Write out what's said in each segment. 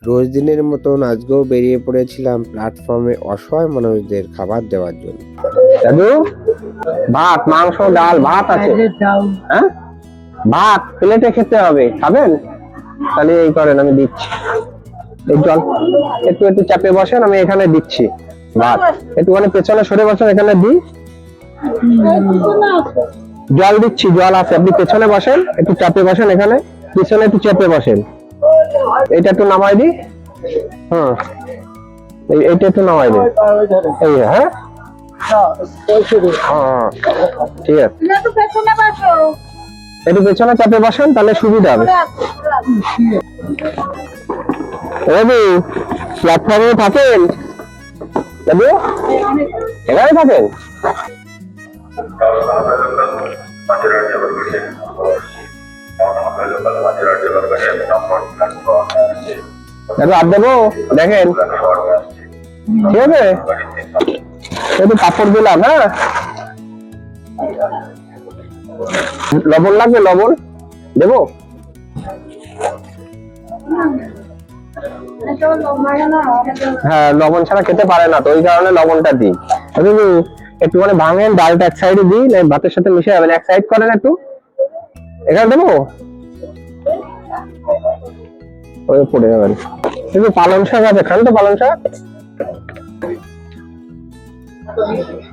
রোজ দিনের মতন আজকেও বেরিয়ে পড়েছিলাম প্ল্যাটফর্মে অসহায় মানুষদের খাবার দেওয়ার জন্য। দাদু, ভাত, মাংস, ডাল, ভাত আছে। হ্যাঁ, ভাত প্লেটে খেতে হবে, খাবেন? তাহলে এই করেন, আমি দিচ্ছি। এই জল একটু একটু চাপে বসেন, আমি এখানে দিচ্ছি ভাত। একটুখানি পেছনে সরে বসেন, এখানে দিই। জল দিচ্ছি, জল আছে, আপনি পেছনে বসেন, একটু চাপে বসেন, এখানে পিছনে একটু চেপে বসেন। এটা একটু নামাই দিই। এইটা একটু নামাই দিই। এই, হ্যাঁ, ঠিক আছে। একটু পেছনে চাপে বসেন, তাহলে সুবিধা হবে। দাদু, প্ল্যাটফর্মে থাকেন? দাদু, এখানে থাকেন? দাদু, আর দেবো? দেখেন, ঠিক আছে, একটু কাপড় দিলাম। হ্যাঁ, লবণ লাগবে? লবণ দেবো? হ্যাঁ, লবণ ছাড়া খেতে পারে না, তো ওই কারণে লবণটা দিই। একটুখানি ভাঙেন, ডালটা এক সাইডে দিই, ভাতের সাথে মিশে যাবেন। এক সাইড করেন একটু, এখানে দেবো, ওই পড়ে যাবেন। কিন্তু পালং শাক আছে, খান তো পালং শাক?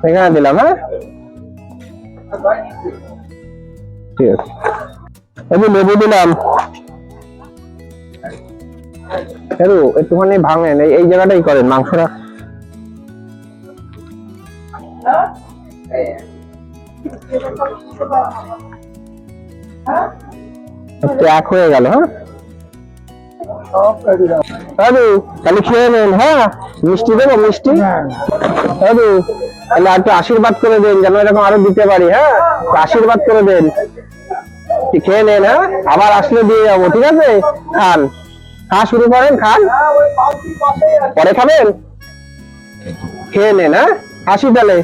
এখানে দিলাম। হ্যাঁ, ঠিক আছে, লেবু দিলাম। একটুখানি ভাঙেন, এই জায়গাটাই করেন মাংসটা। এক হয়ে গেল। হ্যাঁ দাদু, তাহলে খেয়ে নেন। হ্যাঁ, মিষ্টি দেবো? মিষ্টি দাদু, তাহলে একটু আশীর্বাদ করে দেন, যেন এরকম আরো দিতে পারি। হ্যাঁ, আশীর্বাদ করে দেন, খেয়ে নেন। হ্যাঁ, আবার আসলে দিয়ে যাবো, ঠিক আছে? খান, খাওয়া শুরু করেন, খান, পরে খাবেন, খেয়ে নেন। হ্যাঁ, আসি তাহলে।